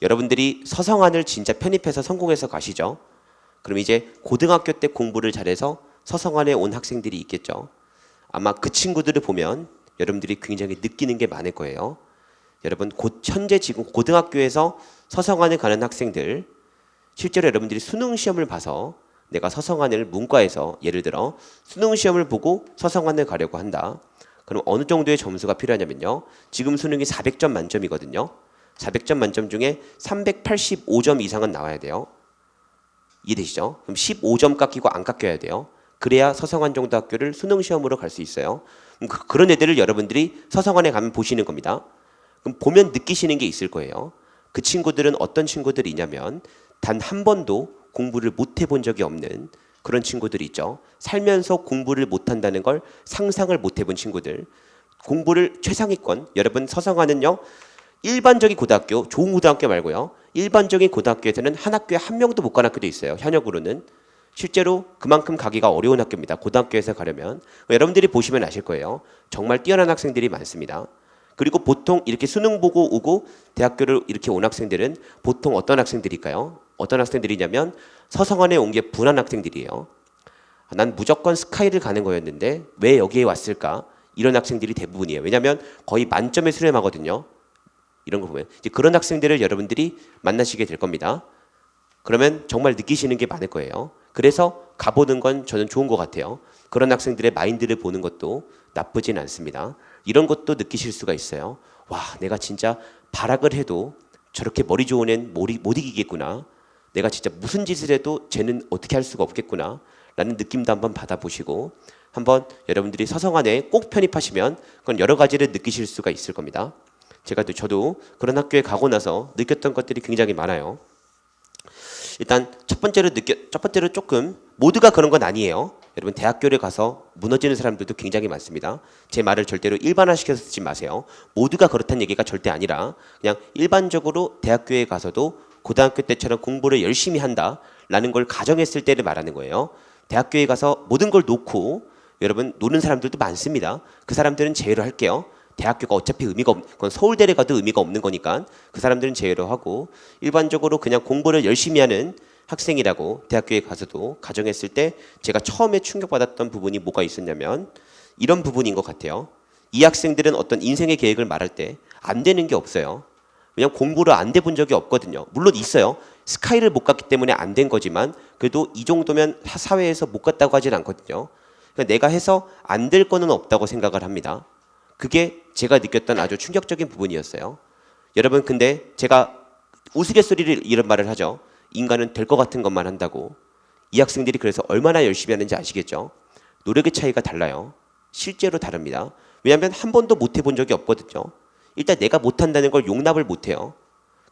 여러분들이 서성안을 진짜 편입해서 성공해서 가시죠. 그럼 이제 고등학교 때 공부를 잘해서 서성안에 온 학생들이 있겠죠. 아마 그 친구들을 보면 여러분들이 굉장히 느끼는 게 많을 거예요. 여러분 현재 지금 고등학교에서 서성안을 가는 학생들, 실제로 여러분들이 수능 시험을 봐서 내가 서성안을 문과에서 예를 들어 수능 시험을 보고 서성안을 가려고 한다. 그럼 어느 정도의 점수가 필요하냐면요. 지금 수능이 400점 만점이거든요. 400점 만점 중에 385점 이상은 나와야 돼요. 이해되시죠? 그럼 15점 깎이고 안 깎여야 돼요. 그래야 서성안 정도 학교를 수능 시험으로 갈 수 있어요. 그런 애들을 여러분들이 서성안에 가면 보시는 겁니다. 그럼 보면 느끼시는 게 있을 거예요. 그 친구들은 어떤 친구들이냐면 단 한 번도 공부를 못 해본 적이 없는 그런 친구들이 있죠. 살면서 공부를 못한다는 걸 상상을 못 해본 친구들. 공부를 최상위권, 여러분 서성안은요. 일반적인 고등학교, 좋은 고등학교 말고요. 일반적인 고등학교에서는 한 학교에 한 명도 못 간 학교도 있어요. 현역으로는. 실제로 그만큼 가기가 어려운 학교입니다. 고등학교에서 가려면. 여러분들이 보시면 아실 거예요. 정말 뛰어난 학생들이 많습니다. 그리고 보통 이렇게 수능 보고 오고 대학교를 이렇게 온 학생들은 보통 어떤 학생들일까요? 어떤 학생들이냐면 서성안에 온 게 분한 학생들이에요. 난 무조건 스카이를 가는 거였는데 왜 여기에 왔을까? 이런 학생들이 대부분이에요. 왜냐하면 거의 만점에 수렴하거든요. 이런 거 보면 이제 그런 학생들을 여러분들이 만나시게 될 겁니다. 그러면 정말 느끼시는 게 많을 거예요. 그래서 가보는 건 저는 좋은 것 같아요. 그런 학생들의 마인드를 보는 것도 나쁘진 않습니다. 이런 것도 느끼실 수가 있어요. 와, 내가 진짜 발악을 해도 저렇게 머리 좋은 애는 못 이기겠구나. 내가 진짜 무슨 짓을 해도 쟤는 어떻게 할 수가 없겠구나. 라는 느낌도 한번 받아보시고 한번 여러분들이 서성안에 꼭 편입하시면 그건 여러 가지를 느끼실 수가 있을 겁니다. 저도 그런 학교에 가고 나서 느꼈던 것들이 굉장히 많아요. 일단 첫 번째로 조금 모두가 그런 건 아니에요. 여러분 대학교를 가서 무너지는 사람들도 굉장히 많습니다. 제 말을 절대로 일반화시켜서 듣지 마세요. 모두가 그렇다는 얘기가 절대 아니라 그냥 일반적으로 대학교에 가서도 고등학교 때처럼 공부를 열심히 한다라는 걸 가정했을 때를 말하는 거예요. 대학교에 가서 모든 걸 놓고 여러분 노는 사람들도 많습니다. 그 사람들은 제외로 할게요. 대학교가 어차피 의미가 그건 서울대를 가도 의미가 없는 거니까 그 사람들은 제외로 하고 일반적으로 그냥 공부를 열심히 하는 학생이라고 대학교에 가서도 가정했을 때 제가 처음에 충격받았던 부분이 뭐가 있었냐면 이런 부분인 것 같아요. 이 학생들은 어떤 인생의 계획을 말할 때 안 되는 게 없어요. 왜냐면 공부를 안 돼 본 적이 없거든요. 물론 있어요. 스카이를 못 갔기 때문에 안 된 거지만 그래도 이 정도면 사회에서 못 갔다고 하진 않거든요. 그러니까 내가 해서 안 될 거는 없다고 생각을 합니다. 그게 제가 느꼈던 아주 충격적인 부분이었어요. 여러분 근데 제가 우스갯소리를 이런 말을 하죠. 인간은 될 것 같은 것만 한다고. 이 학생들이 그래서 얼마나 열심히 하는지 아시겠죠? 노력의 차이가 달라요. 실제로 다릅니다. 왜냐하면 한 번도 못 해본 적이 없거든요. 일단 내가 못한다는 걸 용납을 못해요.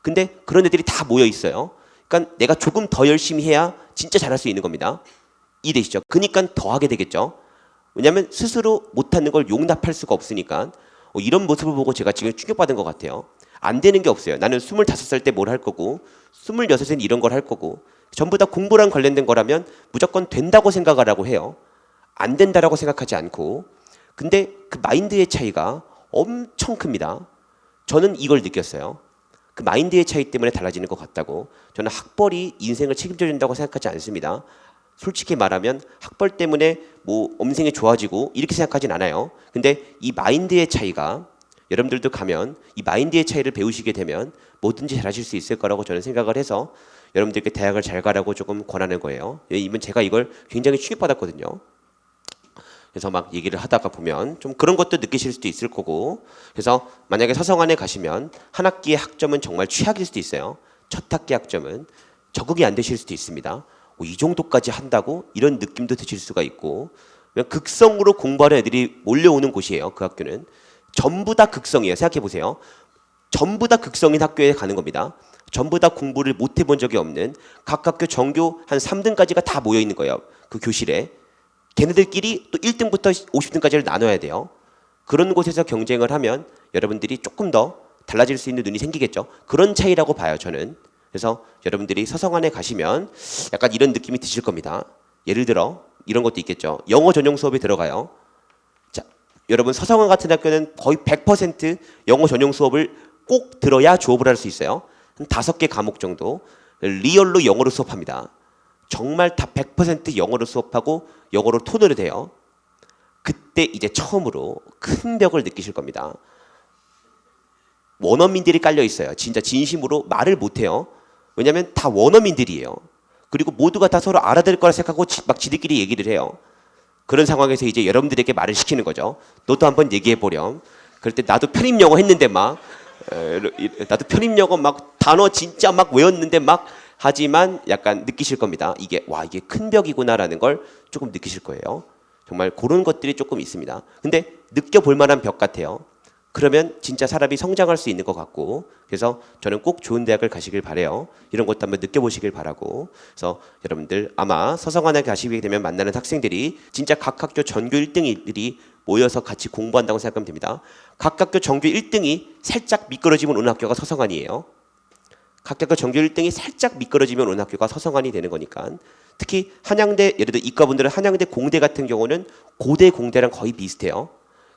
근데 그런 애들이 다 모여 있어요. 그러니까 내가 조금 더 열심히 해야 진짜 잘할 수 있는 겁니다. 이해되시죠? 그러니까 더 하게 되겠죠. 왜냐하면 스스로 못하는 걸 용납할 수가 없으니까 이런 모습을 보고 제가 지금 충격받은 것 같아요. 안 되는 게 없어요. 나는 25살 때 뭘 할 거고 26에는 이런 걸 할 거고 전부 다 공부랑 관련된 거라면 무조건 된다고 생각을 하고 해요. 안 된다라고 생각하지 않고. 근데 그 마인드의 차이가 엄청 큽니다. 저는 이걸 느꼈어요. 그 마인드의 차이 때문에 달라지는 것 같다고. 저는 학벌이 인생을 책임져 준다고 생각하지 않습니다. 솔직히 말하면 학벌 때문에 뭐 엄생이 좋아지고 이렇게 생각하진 않아요. 근데 이 마인드의 차이가 여러분들도 가면 이 마인드의 차이를 배우시게 되면 뭐든지 잘하실 수 있을 거라고 저는 생각을 해서 여러분들께 대학을 잘 가라고 조금 권하는 거예요. 이번 제가 이걸 굉장히 충격받았거든요. 그래서 막 얘기를 하다가 보면 좀 그런 것도 느끼실 수도 있을 거고 그래서 만약에 서성안에 가시면 한 학기의 학점은 정말 최악일 수도 있어요. 첫 학기 학점은 적응이 안 되실 수도 있습니다. 이 정도까지 한다고 이런 느낌도 드실 수가 있고 극성으로 공부하는 애들이 몰려오는 곳이에요. 그 학교는 전부 다 극성이에요. 생각해 보세요. 전부 다 극성인 학교에 가는 겁니다. 전부 다 공부를 못 해본 적이 없는 각 학교 전교 한 3등까지가 다 모여 있는 거예요. 그 교실에. 걔네들끼리 또 1등부터 50등까지를 나눠야 돼요. 그런 곳에서 경쟁을 하면 여러분들이 조금 더 달라질 수 있는 눈이 생기겠죠. 그런 차이라고 봐요, 저는. 그래서 여러분들이 서성안에 가시면 약간 이런 느낌이 드실 겁니다. 예를 들어 이런 것도 있겠죠. 영어 전용 수업이 들어가요. 자, 여러분 서성안 같은 학교는 거의 100% 영어 전용 수업을 꼭 들어야 졸업을 할 수 있어요. 한 5개 과목 정도 리얼로 영어로 수업합니다. 정말 다 100% 영어로 수업하고 영어로 토너를 해요. 그때 이제 처음으로 큰 벽을 느끼실 겁니다. 원어민들이 깔려 있어요. 진짜 진심으로 말을 못해요. 왜냐하면 다 원어민들이에요. 그리고 모두가 다 서로 알아들 거라 생각하고 막 지들끼리 얘기를 해요. 그런 상황에서 이제 여러분들에게 말을 시키는 거죠. 너도 한번 얘기해 보렴. 그럴 때 나도 편입 영어 했는데 나도 편입 영어 막 단어 진짜 막 외웠는데 막 하지만 약간 느끼실 겁니다. 이게 큰 벽이구나라는 걸 조금 느끼실 거예요. 정말 그런 것들이 조금 있습니다. 근데 느껴볼 만한 벽 같아요. 그러면 진짜 사람이 성장할 수 있는 것 같고, 그래서 저는 꼭 좋은 대학을 가시길 바래요. 이런 것도 한번 느껴보시길 바라고. 그래서 여러분들 아마 서성환에 가시게 되면 만나는 학생들이 진짜 각 학교 전교 1등들이 모여서 같이 공부한다고 생각하면 됩니다. 각 학교 전교 1등이 살짝 미끄러지면 오는 학교가 서성환이에요. 각 학교 전교 1등이 살짝 미끄러지면 오는 학교가 서성환이 되는 거니까. 특히 한양대, 예를 들어 이과분들은 한양대 공대 같은 경우는 고대 공대랑 거의 비슷해요.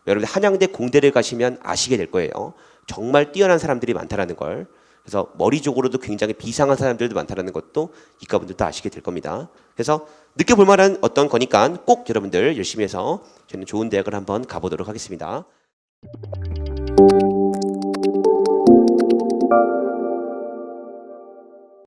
여러분들 한양대 공대를 가시면 아시게 될 거예요. 정말 뛰어난 사람들이 많다라는 걸. 그래서 머리적으로도 굉장히 비상한 사람들도 많다라는 것도 이과분들도 아시게 될 겁니다. 그래서 느껴볼 만한 어떤 거니까 꼭 여러분들 열심히 해서 저는 좋은 대학을 한번 가보도록 하겠습니다.